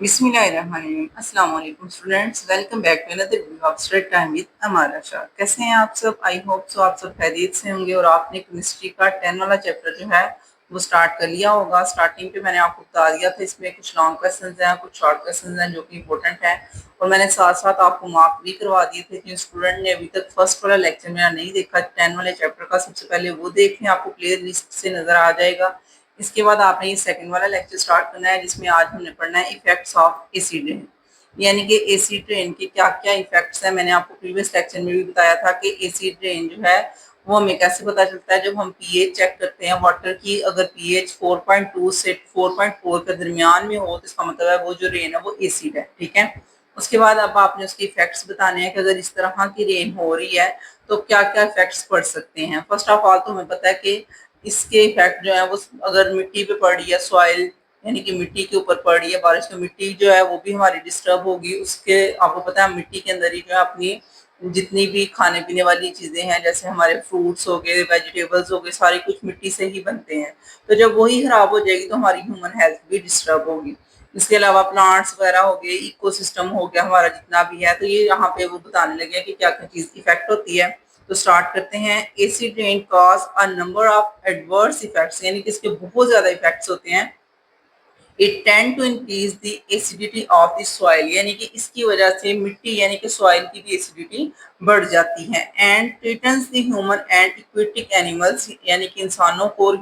बिस्मिल्लाहिर्रहमानिर्रहीम। अस्सलाम वालेकुम students, welcome back to another video of study time with Amara Shah. कैसे हैं आप सब? आई होप सो आप सब खैरियत से होंगे और आपने केमिस्ट्री का 10 वाला चैप्टर जो है वो स्टार्ट कर लिया होगा। स्टार्टिंग पे मैंने आपको बता दिया था इसमें कुछ लॉन्ग क्वेश्चंस हैं, कुछ शॉर्ट क्वेश्चंस हैं जो कि इंपॉर्टेंट हैं, और मैंने साथ साथ आपको मार्क भी करवा दिए थे। जिन स्टूडेंट ने अभी तक फर्स्ट वाला लेक्चर मेरा नहीं देखा 10 वाले चैप्टर का, सबसे पहले वो देखें, आपको प्ले लिस्ट से नजर आ जाएगा। इसके बाद आपने ये सेकंड वाला लेक्चर स्टार्ट करना है जिसमें आज हमने पढ़ना है इफेक्ट्स ऑफ एसिड रेन, यानी कि एसिड रेन के क्या क्या इफेक्ट्स हैं। मैंने आपको प्रीवियस लेक्चर में भी बताया था कि एसिड रेन जो है वो हमें कैसे पता चलता है। जब हम पीएच चेक करते हैं वाटर की, अगर पीएच 4.2 से 4.4 के दरमियान में हो तो इसका मतलब है वो जो रेन है वो एसिड है। ठीक है, उसके बाद अब आपने उसके इफेक्ट्स बताने हैं कि अगर इस तरह की रेन हो रही है तो क्या क्या इफेक्ट्स पड़ सकते हैं। फर्स्ट ऑफ ऑल तो हमें पता है कि इसके इफेक्ट जो है वो अगर मिट्टी पे पड़ रही है, सॉइल यानी कि मिट्टी के ऊपर पड़ रही है बारिश, तो मिट्टी जो है वो भी हमारी डिस्टर्ब होगी। उसके आपको पता है मिट्टी के अंदर ही जो है अपनी जितनी भी खाने पीने वाली चीजें हैं, जैसे हमारे फ्रूट्स हो गए, वेजिटेबल्स हो गए, सारे कुछ मिट्टी से ही बनते हैं। तो जब वही खराब हो जाएगी तो हमारी ह्यूमन हेल्थ भी डिस्टर्ब होगी। इसके अलावा प्लांट्स वगैरह हो गए, इकोसिस्टम हो गया हमारा जितना भी है, तो ये यहाँ पे वो बताने लगे कि क्या क्या चीज इफेक्ट होती है। तो स्टार्ट करते हैं। Acid rain cause a number of adverse effects, यानी कि इसके बहुत ज्यादा इफेक्ट्स होते हैं। It tend to increase the acidity of the soil, यानी कि इसकी वजह से मिट्टी यानी कि सॉइल की भी एसिडिटी बढ़ जाती है। And threatens the human and aquatic animals, यानी कि इंसानों को और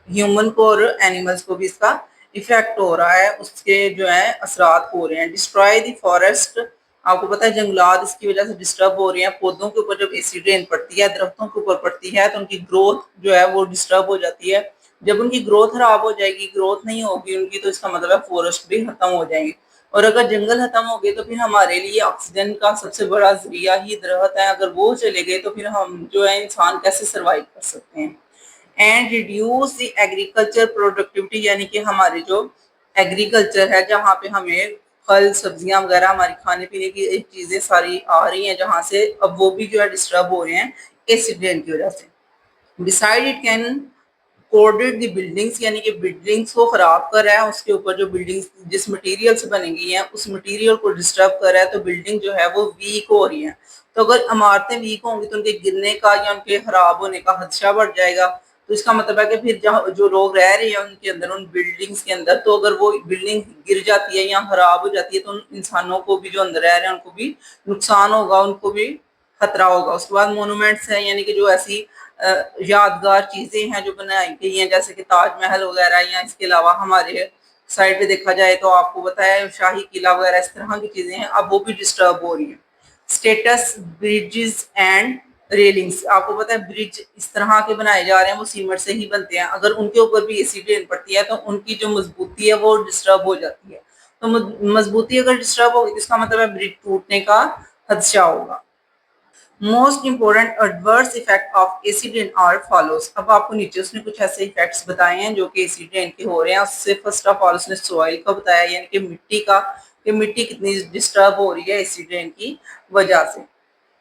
ह्यूमन को और एनिमल्स को भी इसका इफेक्ट हो रहा है, उसके जो है असरात हो रहे हैं। डिस्ट्रॉय द फॉरेस्ट, आपको पता है जंगलात इसकी वजह से डिस्टर्ब हो रहे हैं। पौधों के ऊपर जब एसिड रेन पड़ती है, दरख्तों के ऊपर पड़ती है, तो उनकी ग्रोथ जो है वो डिस्टर्ब हो जाती है। जब उनकी ग्रोथ खराब हो जाएगी, ग्रोथ नहीं होगी उनकी, तो इसका मतलब है फॉरेस्ट भी खत्म हो जाएंगे। और अगर जंगल खत्म हो गए तो फिर हमारे लिए ऑक्सीजन का सबसे बड़ा जरिया ही दरख्त है। अगर वो चले गए तो फिर हम जो है इंसान कैसे सरवाइव कर सकते हैं। And reduce the agriculture productivity, यानी कि हमारे जो एग्रीकल्चर है, जहाँ पे हमें फल सब्जियां वगैरह हमारी खाने पीने की चीजें सारी आ रही हैं जहाँ से, अब वो भी जो है डिस्टर्ब हो रहे हैं एसिड रेन की वजह से। Beside it can coded the buildings, यानी कि बिल्डिंग्स को खराब कर रहा है, उसके ऊपर जो बिल्डिंग्स जिस मटेरियल से बनेंगी हैं उस मटेरियल को डिस्टर्ब कर रहा है, तो बिल्डिंग जो है वो वीक हो रही है। तो अगर इमारतें वीक होंगी तो उनके गिरने का या उनके खराब होने का खदशा बढ़ जाएगा। तो इसका मतलब है कि फिर जहाँ जो लोग रह रहे हैं उनके अंदर, उन बिल्डिंग्स के अंदर, तो अगर वो बिल्डिंग गिर जाती है या खराब हो जाती है तो उन इंसानों को भी जो अंदर रह रहे हैं उनको भी नुकसान होगा, उनको भी खतरा होगा। उसके बाद मोनूमेंट्स हैं, यानी कि जो ऐसी यादगार चीजें हैं जो बनाई गई हैं, जैसे कि ताजमहल वगैरह, या इसके अलावा हमारे साइड पे देखा जाए तो आपको बताया शाही किला वगैरह, इस तरह की चीजें हैं, अब वो भी डिस्टर्ब हो रही है। स्टेटस ब्रिजेस एंड रेलिंग्स, आपको पता है ब्रिज इस तरह के बनाए जा रहे हैं, वो सीमेंट से ही बनते हैं। अगर उनके ऊपर भी एसिड रेन पड़ती है तो उनकी जो मजबूती है वो डिस्टर्ब हो जाती है। तो मजबूती अगर डिस्टर्ब होगी तो इसका मतलब है ब्रिज टूटने का खदशा होगा। Most important adverse effect of acid rain are follows, अब आपको नीचे उसने कुछ ऐसे इफेक्ट्स बताए हैं जो कि एसिड रेन के हो रहे हैं। उससे फर्स्ट ऑफ ऑल उसने सॉइल का बताया, यानी कि मिट्टी का, कि मिट्टी कितनी डिस्टर्ब हो रही है एसिड रेन की वजह से।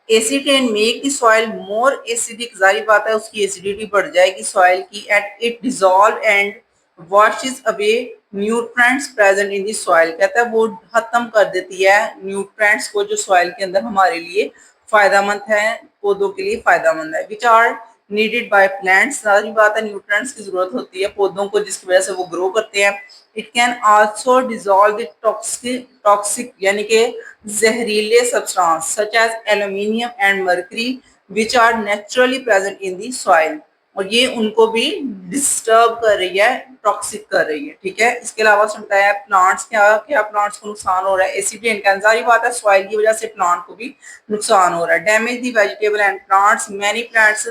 Acid rain make the soil more acidic, जाहिर बात है उसकी एसिडिटी बढ़ जाएगी सॉइल की। At it dissolve and washes away nutrients present in the soil, कहता है वो खत्म कर देती है न्यूट्रिएंट्स को जो सॉइल के अंदर हमारे लिए फायदामंद है, पौधों के लिए फायदामंद है। Which are needed by plants, सारी बात है न्यूट्रिएंट्स की जरूरत होती है पौधों को जिसकी वजह से वो ग्रो करते हैं। It can also dissolve the toxic यानी कि जहरीले substance such as aluminium and mercury which are naturally present in the soil, और ये उनको भी डिस्टर्ब कर रही है, टॉक्सिक कर रही है। ठीक है, इसके अलावा सुनता है प्लांट्स, क्या क्या प्लांट्स को नुकसान हो रहा है एसिड रेन का, सारी बात है सॉइल की वजह से प्लांट को भी नुकसान हो रहा है। Damage the vegetable and plants, many plants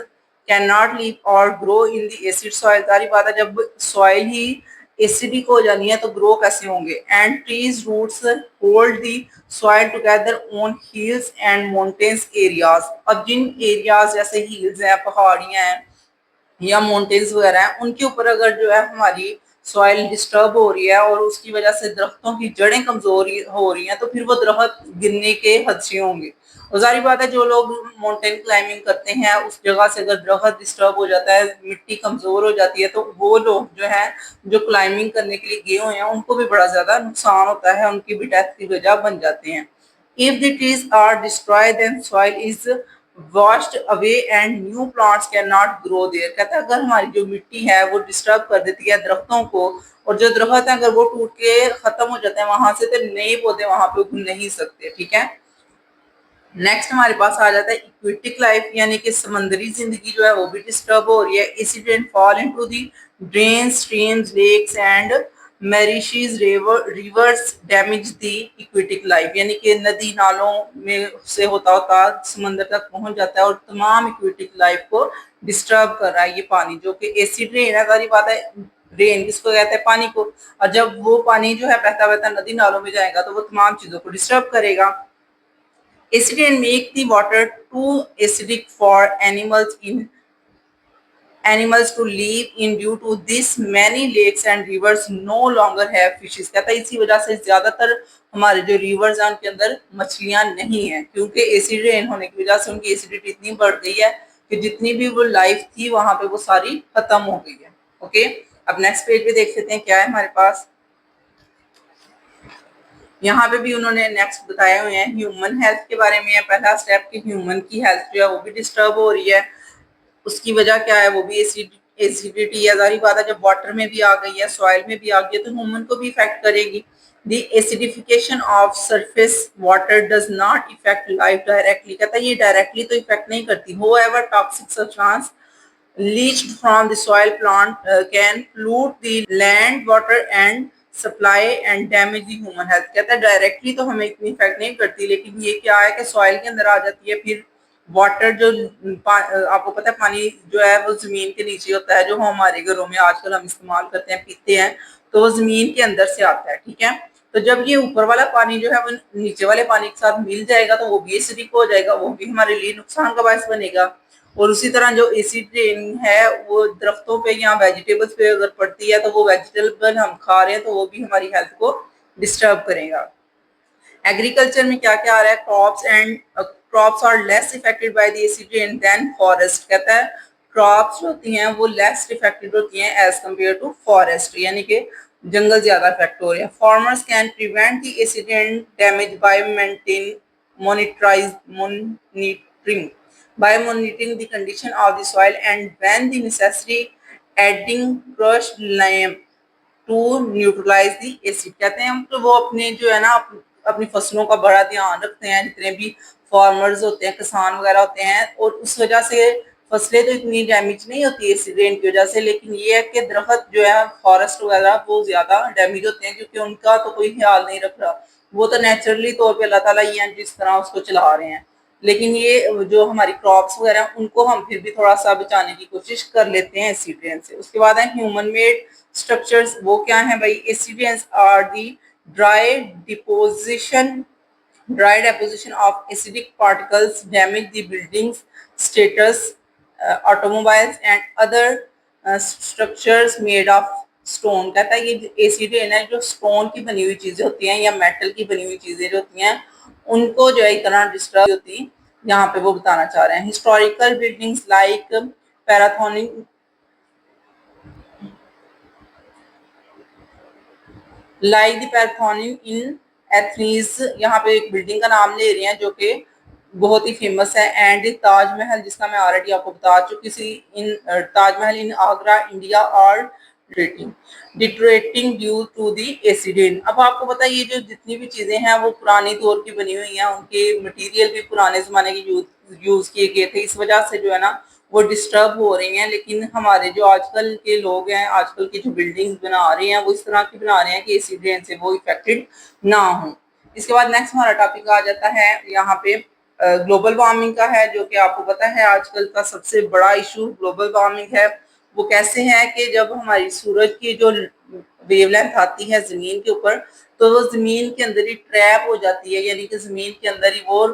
can not live or grow in the acid soil, सारी बात है जब सॉइल ही एसिडिक हो जानी है तो ग्रो कैसे होंगे। And trees roots hold the soil together on hills and mountains areas, अब जिन एरियाज जैसे हिल्स हैं, पहाड़ियां हैं या माउंटेन्स वगैरह हैं, उनके ऊपर अगर जो है हमारी सॉइल डिस्टर्ब हो रही है और उसकी वजह से दरख्तों की जड़ें कमजोर हो रही हैं, तो फिर वो दरख्त गिरने के खदशे होंगे। और जारी बात है, जो लोग माउंटेन क्लाइंबिंग करते हैं उस जगह से अगर दरख्त डिस्टर्ब हो जाता है, मिट्टी कमजोर हो जाती है, तो वो लोग जो है जो क्लाइंबिंग करने के लिए गए हुए हैं उनको भी बड़ा ज्यादा नुकसान होता है, उनकी भी डेथ की वजह बन जाते हैं। If the trees are destroyed, then soil is washed away and new plants cannot grow there। कहता है अगर हमारी जो मिट्टी है वो डिस्टर्ब कर देती है दरख्तों को, और जो दरख्त है अगर वो टूट के खत्म हो जाते हैं वहां से, तो नए पौधे वहां पे उग नहीं सकते। ठीक है, नेक्स्ट हमारे पास आ जाता है इक्वेटिक लाइफ, यानी कि समंदरी जिंदगी जो है वो भी डिस्टर्ब हो रही है। Acid rain fall into the drain, streams, lakes and marshes rivers damage the aquatic life, यानी कि नदी नालों में से होता होता समंदर तक पहुंच जाता है और तमाम इक्वेटिक लाइफ को डिस्टर्ब कर रहा है ये पानी, जो कि एसिड रेन है। सारी बात है, रेन किसको कहते हैं? पानी को। और जब वो पानी जो है बहता बहता नदी नालों में जाएगा तो वो तमाम चीजों को डिस्टर्ब करेगा। Acid and make the water too acidic for animals to live in. Due to this, many lakes and rivers no longer have fishes। कहता है इसी वजह से ज्यादातर हमारे जो रिवर्स हैं उनके अंदर मछलियां नहीं है, क्योंकि एसिड रेन होने की वजह से उनकी एसिडिटी इतनी बढ़ गई है कि जितनी भी वो लाइफ थी वहां पे वो सारी खत्म हो गई है। ओके, अब नेक्स्ट पेज पे देख लेते हैं क्या है हमारे पास। यहाँ पे भी उन्होंने नेक्स्ट बताए हुए हैं ह्यूमन हेल्थ के बारे में है। पहला स्टेप कि ह्यूमन की हेल्थ जो है वो भी डिस्टर्ब हो रही है। उसकी वजह क्या है? वो भी एसिडिटी है। जारी बात है, जब वाटर में भी आ गई है, सॉइल में भी आ गई है, तो ह्यूमन को भी इफेक्ट करेगी। The acidification of surface water does not affect life directly। कहता है ये डायरेक्टली तो इफेक्ट नहीं करती। However, toxic substance leached from the soil plant can pollute the land water and supply and damage the human health। कहता है directly तो हमें इतनी इफेक्ट नहीं करती, लेकिन ये क्या है कि सॉइल के अंदर आ जाती है। फिर वाटर जो आपको पता है पानी जो है वो जमीन के नीचे होता है, जो हमारे घरों में आजकल हम इस्तेमाल करते हैं, पीते हैं, तो वो जमीन के अंदर से आता है। ठीक है, तो जब ये ऊपर वाला पानी जो है वो नीचे वाले पानी के साथ मिल जाएगा तो वो भी एसिडिक हो जाएगा, वो भी हमारे लिए नुकसान का बायस बनेगा। और उसी तरह जो एसिड रेन है वो दरख्तों पे या वेजिटेबल्स पे अगर पड़ती है तो वो वेजिटेबल हम खा रहे हैं तो वो भी हमारी हेल्थ को डिस्टर्ब करेगा। एग्रीकल्चर में क्या क्या आ रहा है? Crops are less affected by the acid rain than forest. कहता है क्रॉप्स जो होती हैं वो लेस इफेक्टेड होती हैं एज कम्पेयर टू फॉरेस्ट, यानी कि जंगल ज्यादा इफेक्ट हो रहे हैं। Farmers can prevent the acid rain damage bye monitoring by monitoring the condition of the soil and when the necessary adding crushed lime to neutralise the acid. कहते हैं हम तो वो अपने जो है ना अपनी फसलों का बड़ा ध्यान रखते हैं, जितने भी फार्मर्स होते हैं, किसान वगैरह होते हैं, और उस वजह से फसलें तो इतनी डैमेज नहीं होती एसिड रेन की वजह से, लेकिन ये है कि दरख्त जो है फॉरेस्ट वगैरह वो ज्यादा डैमेज होते हैं, क्योंकि उनका तो कोई ख्याल नहीं रख रहा। वो तो नेचुरली तौर पे अल्लाह ताला ही है जिस तरह उसको चला रहे हैं, लेकिन ये जो हमारी क्रॉप्स वगैरह उनको हम फिर भी थोड़ा सा बचाने की कोशिश कर लेते हैं एसिड रेन से। उसके बाद है ह्यूमन मेड स्ट्रक्चर्स। वो क्या है भाई? Acid rains are the dry deposition dry deposition of acidic particles damage the buildings status automobiles and other structures made of stone। कहता है ये एसिड रेन है जो स्टोन की बनी हुई चीजें होती हैं या मेटल की बनी हुई चीजें जो होती हैं उनको जो है इतना डिस्टर्ब होती, यहाँ पे वो बताना चाह रहे हैं। Historical buildings like Parthenon like the Parthenon in Athens, यहाँ पे एक बिल्डिंग का नाम ले रहे हैं जो कि बहुत ही फेमस है। एंड ताजमहल, जिसका मैं ऑलरेडी आपको बता चुकी थी, in Taj Mahal in Agra India are deteriorating due to the acid rain. अब आपको पता है ये जो जितनी भी चीजें हैं वो पुरानी दौर की बनी हुई हैं, उनके मटेरियल भी पुराने जमाने के यूज किए गए थे, इस वजह से जो है ना वो डिस्टर्ब हो रही हैं। लेकिन हमारे जो आजकल के लोग हैं, आजकल की जो बिल्डिंग्स बना रहे हैं वो इस तरह की बना रहे हैं कि एसिड रेन से वो इफेक्टेड ना हो। इसके बाद नेक्स्ट हमारा टॉपिक आ जाता है यहाँ पे ग्लोबल वार्मिंग का है, जो कि आपको पता है आजकल का सबसे बड़ा इशू ग्लोबल वार्मिंग है। वो कैसे है कि जब हमारी सूरज की जो वेवलेंथ आती है जमीन के ऊपर, तो वो जमीन के अंदर ही ट्रैप हो जाती है, यानी कि जमीन के अंदर ही वो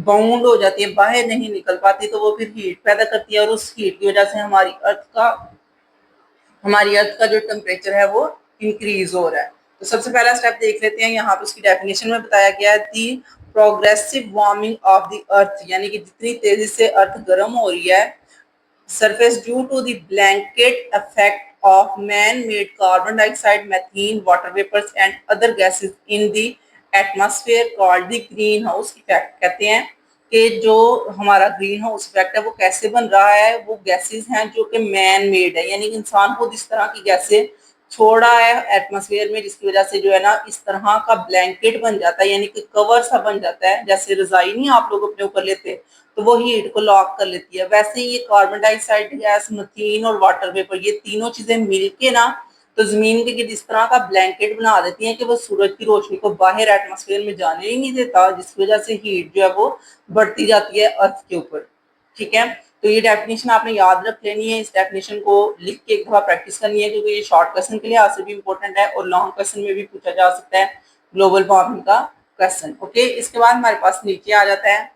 बाउंड हो जाती है, बाहर नहीं निकल पाती, तो वो फिर हीट पैदा करती है और उस हीट की वजह से हमारी अर्थ का हमारी अर्थ का जो टेम्परेचर है वो इंक्रीज हो रहा है। तो सबसे पहला स्टेप देख लेते हैं, यहाँ पे उसकी डेफिनेशन में बताया गया है the progressive warming of the earth, यानी कि जितनी तेजी से अर्थ गर्म हो रही है surface due to the blanket effect of man-made carbon dioxide, methane, water vapors and other gases in the atmosphere called the greenhouse effect। कहते हैं कि जो हमारा ग्रीन हाउस इफेक्ट है वो कैसे बन रहा है, वो गैसेस हैं जो कि मैन मेड है, यानी कि इंसान खुद इस तरह की गैसें छोड़ा है एटमॉस्फेयर में, जिसकी वजह से जो है ना इस तरह का ब्लैंकेट बन जाता है, यानी कि कवर सा बन जाता है, जैसे रजाई नहीं आप लोग अपने ऊपर लेते तो वो हीट को लॉक कर लेती है। वैसे ही ये कार्बन डाइऑक्साइड गैस, मीथेन और वाटर वेपर, ये तीनों चीजें मिलके ना तो जमीन के गिर्द इस तरह का ब्लैंकेट बना देती हैं कि वो सूरज की रोशनी को बाहर एटमॉस्फेयर में जाने ही नहीं देता, जिसकी वजह से हीट जो है वो बढ़ती जाती है अर्थ के ऊपर। ठीक है, तो ये डेफिनेशन आपने याद रख लेनी है, इस डेफिनेशन को लिख के एक दफा प्रैक्टिस करनी है, क्योंकि ये शॉर्ट क्वेश्चन के लिहाज से भी इंपॉर्टेंट है और लॉन्ग क्वेश्चन में भी पूछा जा सकता है ग्लोबल वार्मिंग का क्वेश्चन। ओके, इसके बाद हमारे पास नीचे आ जाता है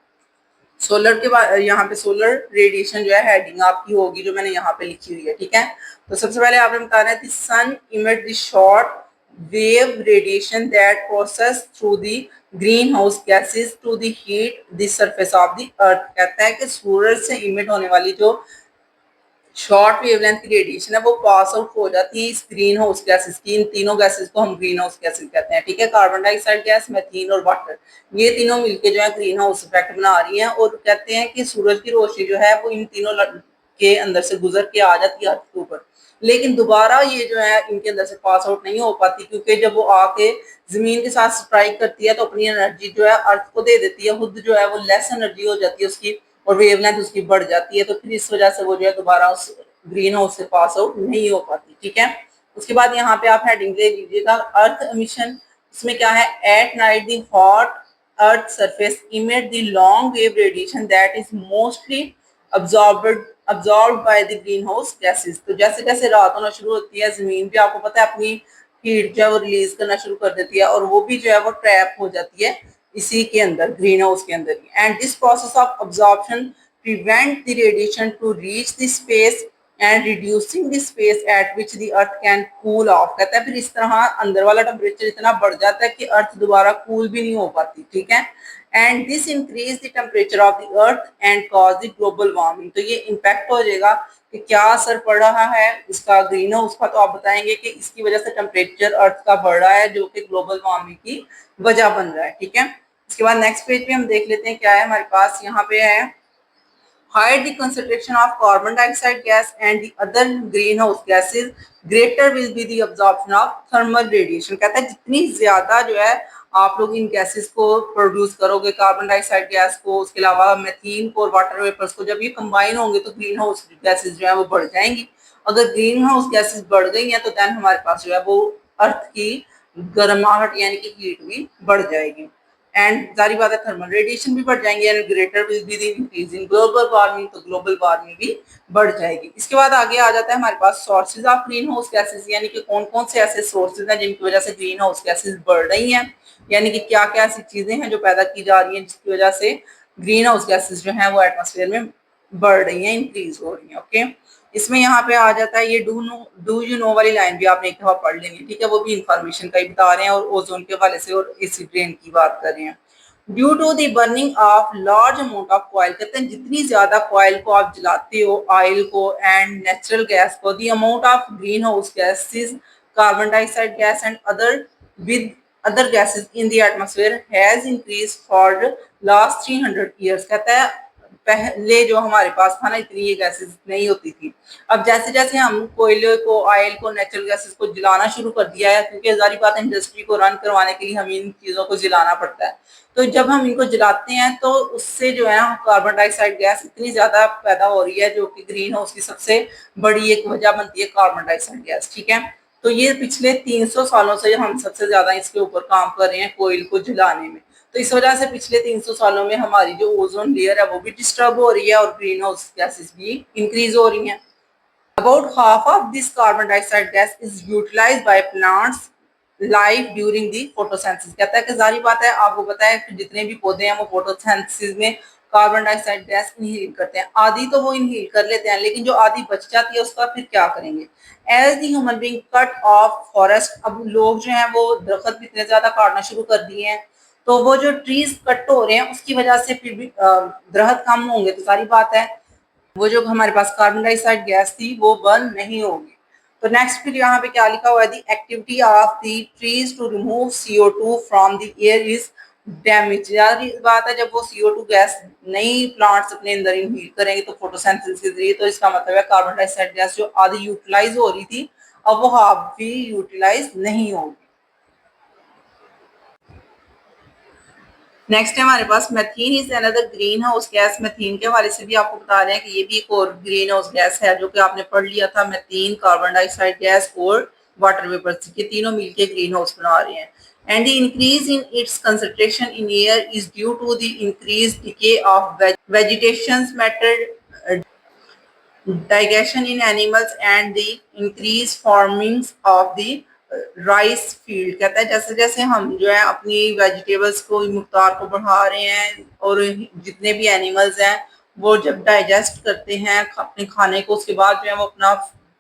सोलर के बाद, यहाँ पे सोलर रेडिएशन जो है हेडिंग आपकी होगी जो मैंने यहाँ पे लिखी हुई है। ठीक है, तो सबसे पहले आपने बताना है sun emit the short wave radiation that process through the green house gases to the heat the surface of the earth. कहता है कि सूरज से इमिट होने वाली जो शॉर्ट वेवलेंथ की रेडिएशन है वो पास आउट हो जाती है इस ग्रीन हाउस गैसेस की। इन तीनों गैसेस को हम ग्रीन हाउस गैसेस कहते हैं। ठीक है, कार्बन डाइऑक्साइड गैस, मीथेन और वाटर, ये तीनों मिलके जो है ग्रीन हाउस इफेक्ट बना रही हैं और कहते हैं कि सूरज की रोशनी जो है वो इन तीनों के अंदर से गुजर के आ जाती है अर्थ के ऊपर, लेकिन दोबारा ये जो है इनके अंदर से पास आउट नहीं हो पाती, क्योंकि जब वो आके जमीन के साथ स्ट्राइक करती है तो अपनी एनर्जी जो है अर्थ को दे देती है, खुद जो है वो लेस एनर्जी हो जाती है उसकी और वेवलेंथ उसकी बढ़ जाती है, तो फिर इस वजह से वो जो है दोबारा उस ग्रीन हाउस से पास आउट नहीं हो पाती। ठीक है, उसके बाद यहाँ पे आप हेडिंग दे दीजिएगा अर्थ एमिशन। इसमें क्या है, at night the hot earth surface emit the long wave radiation that is mostly absorbed by the green house gases. तो जैसे जैसे रात होना शुरू होती है जमीन भी आपको पता है अपनी हीट जो है वो रिलीज करना शुरू कर देती है और वो भी जो है वो ट्रैप हो जाती है इसी के अंदर, ग्रीन हाउस के अंदर ही। And this process of absorption prevent the radiation to reach the space and reducing the space at which the earth can cool off. कहता है फिर इस तरह अंदर वाला टेम्परेचर इतना बढ़ जाता है कि अर्थ दोबारा कूल भी नहीं हो पाती। ठीक है, and this increase the temperature of the earth and cause the global warming. तो ये इम्पैक्ट हो जाएगा कि क्या असर पड़ रहा है इसका ग्रीन हाउस का, तो आप बताएंगे कि इसकी वजह से टेम्परेचर अर्थ का बढ़ रहा है जो कि ग्लोबल वार्मिंग की वजह बन रहा है। ठीक है, इसके बाद नेक्स्ट पेज पे हम देख लेते हैं क्या है हमारे पास। यहाँ पे है higher the concentration of carbon dioxide gas and the other greenhouse gases, greater will be the absorption of thermal radiation। कहता है जितनी ज्यादा जो है आप लोग इन गैसेस को प्रोड्यूस करोगे, कार्बन डाइऑक्साइड गैस को, उसके अलावा मेथीन को और वाटर वेपर्स को, जब ये कंबाइन होंगे तो ग्रीन हाउस गैसेस जो है वो बढ़ जाएंगी। अगर ग्रीन हाउस गैसेस बढ़ गई हैं तो देन हमारे पास जो है वो अर्थ की गर्माहट यानी कि हीट भी बढ़ जाएगी एंड जारी बात है थर्मल रेडिएशन भी बढ़ जाएंगे and greater will be the increase in global warming, तो ग्लोबल वार्मिंग भी बढ़ जाएगी। इसके बाद आगे आ जाता है हमारे पास sources of green house gases, यानी कि कौन कौन से ऐसे सोर्सेज हैं जिनकी वजह से ग्रीन हाउस गैसेज बढ़ रही हैं, यानी कि क्या क्या ऐसी चीजें हैं जो पैदा की जा रही हैं जिसकी वजह से ग्रीन हाउस गैसेज जो है वो एटमोसफेयर में बढ़ रही हैं, इंक्रीज हो रही हैं। ओके, इसमें यहाँ पे आ जाता है ये डू यू नो वाली लाइन भी आपने एक दफा पढ़ लेनी है। ठीक है, वो भी इंफॉर्मेशन का ही बता रहे हैं और ओजोन के हवाले से और एसिड रेन की बात कर रहे हैं। Due to the burning of large amount of coal, कहते हैं जितनी ज्यादा कॉयल को आप जलाते हो, ऑयल को एंड नेचुरल गैस को, the amount of green house gases, carbon dioxide gas and other with other gases in the atmosphere has increase for last 300 years. कहता है पहले जो हमारे पास था ना इतनी ये गैसेस नहीं होती थी, अब जैसे जैसे हम कोयले को, ऑयल को, नेचुरल गैसेस को जलाना शुरू कर दिया है, क्योंकि जारी बात है इंडस्ट्री को रन करवाने के लिए हमें इन चीजों को जलाना पड़ता है, तो जब हम इनको जलाते हैं तो उससे जो है कार्बन डाइऑक्साइड गैस इतनी ज्यादा पैदा हो रही है जो कि ग्रीन हाउस की सबसे बड़ी एक वजह बनती है कार्बन डाइऑक्साइड गैस। ठीक है, तो ये पिछले 300 सालों से हम सबसे ज्यादा इसके ऊपर काम कर रहे हैं कोयल को जलाने में, तो इस वजह से पिछले 300 सालों में हमारी जो ओजोन लेयर है वो भी डिस्टर्ब हो रही है और ग्रीन हाउस गैसेस भी इंक्रीज हो रही हैं। About half of this carbon dioxide gas is utilized by plants life during the photosynthesis। कहता है कि जारी बात है आपको पता है कि जितने भी पौधे हैं वो फोटोसिंथेसिस में कार्बन डाइऑक्साइड गैस इनहेल करते हैं। आधी तो वो इनहेल कर लेते हैं, लेकिन जो आधी बच जाती है उसका फिर क्या करेंगे। As the human being cut off forest, अब लोग जो हैं वो दरख्त भी इतने ज्यादा काटना शुरू कर दिए हैं, तो वो जो ट्रीज कट हो रहे हैं उसकी वजह से फिर भी दरख्त कम होंगे तो सारी बात है वो जो हमारे पास कार्बन डाइऑक्साइड गैस थी वो बर्न नहीं होगी। तो नेक्स्ट फिर यहाँ पे क्या लिखा हुआ है, the activity of the trees to remove CO2 from the air is damage. यार बात है, जब वो CO2 गैस नई प्लांट्स अपने अंदर इनहेल करेंगे तो फोटोसिंथेसिस के जरिए, तो इसका मतलब है कार्बन डाइऑक्साइड गैस जो आधी यूटिलाइज हो रही थी अब वो हाफ भी यूटिलाइज नहीं होगी। नेक्स्ट है हमारे पास methane is another green house gas. Methane के हवाले से भी आपको बता रहे हैं कि ये भी एक और ग्रीन हाउस गैस है जो कि आपने पढ़ लिया था, मेथीन, कार्बन डाइऑक्साइड गैस और वाटर वेपर, ये तीनों मिलकर ग्रीन हाउस बना रहे हैं। And the increase in its concentration in air is due to the increase decay of vegetation matter, digestion in animals and the increased farmings of the rice field. कहता है जैसे जैसे हम जो है अपनी वेजिटेबल्स को मुख्तार को बढ़ा रहे हैं और जितने भी एनिमल्स हैं वो जब डाइजेस्ट करते हैं अपने खाने को, उसके बाद जो है वो अपना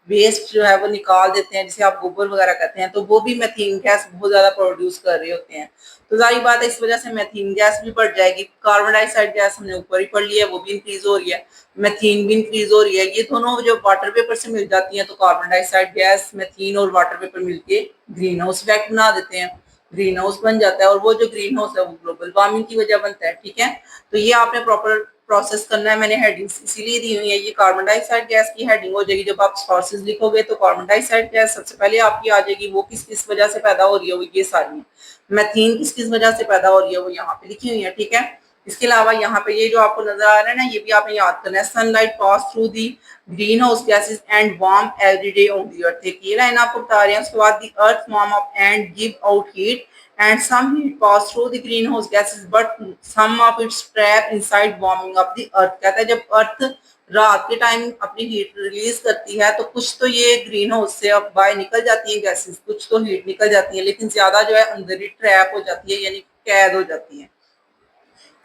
वेस्ट जो है वो निकाल देते हैं जिसे आप गोबर वगैरह कहते हैं, तो वो भी मेथीन गैस बहुत ज्यादा प्रोड्यूस कर रहे होते हैं। तो जाहिर बात है इस वजह से मेथीन गैस भी बढ़ जाएगी। कार्बन डाइऑक्साइड गैस हमने ऊपर ही पढ़ लिया है वो भी इंक्रीज हो रही है, मेथीन भी इंक्रीज हो रही है। ये दोनों जब वाटर पेपर से मिल जाती हैं तो कार्बन डाइऑक्साइड गैस, मेथीन और वाटर पेपर मिलके ग्रीन हाउस इफेक्ट बना देते हैं, ग्रीन हाउस बन जाता है और वो जो ग्रीन हाउस है वो ग्लोबल वार्मिंग की वजह बनता है। ठीक है, तो ये आपने प्रॉपर प्रोसेस करना है। मैंने हेडिंग्स इसीलिए दी हुई है, ये कार्बन डाइऑक्साइड गैस की हेडिंग हो जाएगी। जब आप सोर्सेज लिखोगे तो कार्बन डाइऑक्साइड गैस सबसे पहले आपकी आ जाएगी, वो किस किस वजह से पैदा हो रही है वो ये सारी है। मेथीन किस किस वजह से पैदा हो रही है वो यहाँ पे लिखी हुई है। ठीक है, इसके अलावा यहाँ पे ये जो आपको नजर आ रहा है ना, ये भी आपने याद करना है। Sunlight pass through the green house gases and warm everyday on the earth, ये लाइन आपको बता रहे हैं। उसके बाद the earth warm up and give out heat and some heat pass through the greenhouse gases but some of its trap inside warming up the earth। कहता है जब अर्थ रात के टाइम अपनी हीट रिलीज करती है तो कुछ तो ये ग्रीन हाउस से अब बाहर निकल जाती है गैसेस, कुछ तो हीट निकल जाती है, लेकिन ज्यादा जो है अंदर ही ट्रैप हो जाती है यानी कैद हो जाती है।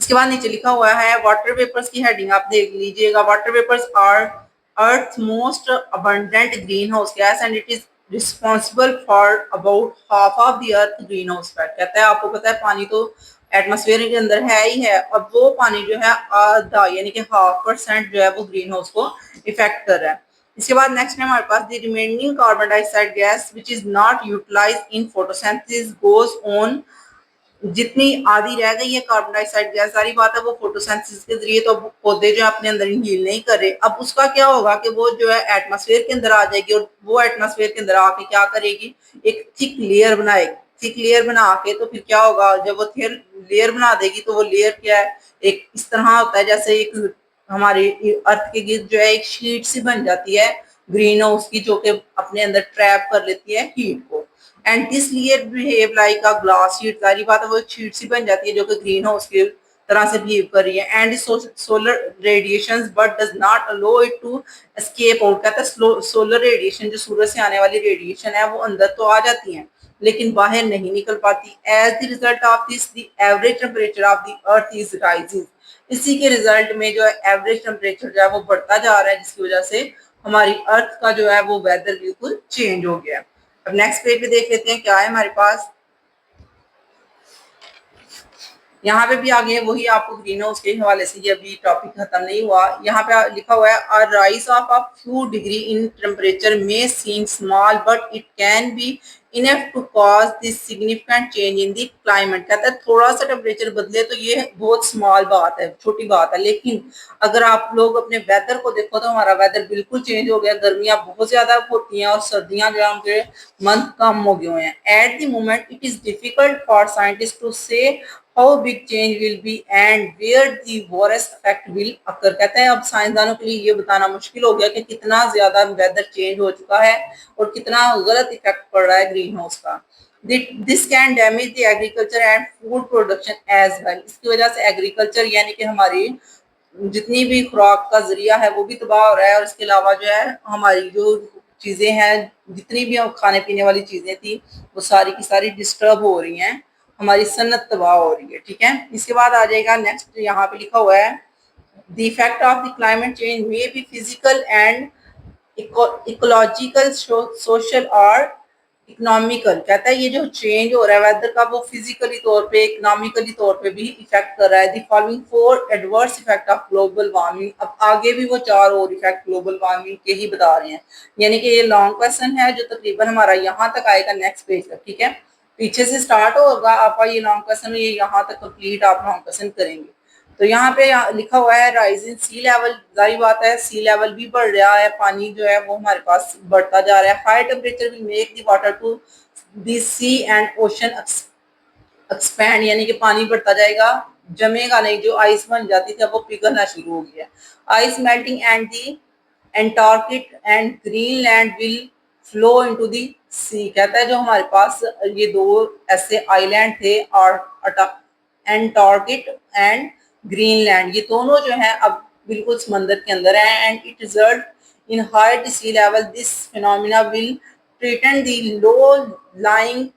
इसके बाद नीचे लिखा हुआ है वाटर वेपर्स की हेडिंग आप देख लीजिएगा। Water vapours are earth most abundant green house gas and it is responsible for about half of the earth green house effect. कहता है आपको पता है पानी तो एटमॉस्फेयर के अंदर है ही है, अब वो पानी जो है आधा यानी कि 0.5% जो है वो ग्रीन हाउस को इफेक्ट कर रहा है। इसके बाद नेक्स्ट है हमारे पास the remaining carbon dioxide gas which is not utilised in photosynthesis goes on, जितनी आधी रह गई है कार्बन डाइऑक्साइड गैस, सारी बात है वो फोटोसिंथेसिस के जरिए तो पौधे जो अपने अंदर इनहेल नहीं कर रहे। अब उसका क्या होगा कि वो जो है एटमॉस्फेयर के अंदर आ जाएगी और वो एटमॉस्फेयर के अंदर आके क्या करेगी, एक थिक लेयर बनाएगी। थिक लेयर बना के तो फिर क्या होगा, जब वो थिक लेयर बना देगी तो वो लेयर क्या है, एक इस तरह होता है जैसे एक हमारे अर्थ के गिर्द जो है एक शीट सी बन जाती है ग्रीन हाउस की, जो कि अपने अंदर ट्रैप कर लेती है हीट को। And this layer behave like a glass sheet, सारी बात है वो एक शीट सी बन जाती है जो कि ग्रीन हाउस की तरह से बिहेव कर रही है। And solar radiation but does not allow it to escape out. कहता है सोलर रेडिएशन जो सूरज से आने वाली रेडिएशन है वो अंदर तो आ जाती है लेकिन बाहर नहीं निकल पाती। As the result of this the average temperature of the earth is rising, इसी के रिजल्ट में जो है एवरेज टेम्परेचर जो है वो बढ़ता जा रहा है, जिसकी वजह से हमारी अर्थ का जो है वो वेदर बिल्कुल चेंज हो गया। अब नेक्स्ट पेज पे देख लेते हैं क्या है हमारे पास। यहाँ पे भी आगे वही आपको ग्रीन हाउस के हवाले से ये अभी टॉपिक खत्म नहीं हुआ। यहाँ पे लिखा हुआ है a rise of a few degree in temperature may seem small but it can be enough to cause this significant change in the climate. कहता है थोड़ा सा टेम्परेचर बदले तो ये बहुत स्मॉल बात है, छोटी बात है, लेकिन अगर आप लोग अपने वेदर को देखो तो हमारा वेदर बिल्कुल चेंज हो गया। गर्मियां बहुत ज्यादा होती हैं और सर्दियां जो है मंथ कम हो गए हैं। At the moment it is difficult for scientist to say how big change will be and where the worst effect will occur. कहता है अब साइंसदानों के लिए ये बताना मुश्किल हो गया कि कितना ज्यादा वेदर चेंज हो चुका है और कितना गलत इफेक्ट पड़ रहा है ग्रीन हाउस का। This can damage the agriculture and food production as well. इसकी वजह से एग्रीकल्चर यानी कि हमारी जितनी भी खुराक का जरिया है वो भी तबाह हो रहा है और इसके अलावा जो है हमारी जो चीजें हैं, जितनी भी खाने पीने वाली चीजें थी वो सारी की सारी डिस्टर्ब हो रही हैं, हमारी सन्नत तबाह हो रही है। ठीक है, इसके बाद आ जाएगा नेक्स्ट, यहाँ पे लिखा हुआ है The effect of the climate change may be physical and ecological, social और इकोनॉमिकल। कहता है ये जो चेंज हो रहा है वेदर का वो फिजिकली तौर पे, इकोनॉमिकली तौर पे भी इफेक्ट कर रहा है। The following four adverse effect of global warming. अब आगे भी वो चार और इफेक्ट ग्लोबल वार्मिंग के ही बता रहे हैं। यानी कि ये लॉन्ग क्वेश्चन है जो तकरीबन हमारा यहाँ तक आएगा नेक्स्ट पेज तक, ठीक है। पीछे से स्टार्ट होगा आपका ये लॉन्ग क्वेश्चन, ये यहाँ तक कंप्लीट आप लॉन्ग क्वेश्चन करेंगे। तो यहाँ पे लिखा हुआ है राइजिंग सी लेवल, जारी बात है सी लेवल भी बढ़ रहा है, पानी जो है वो हमारे पास बढ़ता जा रहा है। High temperature will make the water to the sea and ocean expand, यानी कि पानी बढ़ता जाएगा, जमेगा नहीं, जो आइस बन जाती थी अब वो पिघलना शुरू हो गया। Ice melting and the Antarctic and Greenland will flow into the sea. कहता है जो हमारे पास ये दो ऐसे आइलैंड थे और एंटार्क्टिक एंड ग्रीनलैंड, ये दोनों जो है अब बिल्कुल समंदर के अंदर है। And it result in high sea level, this phenomena will threaten the low-lying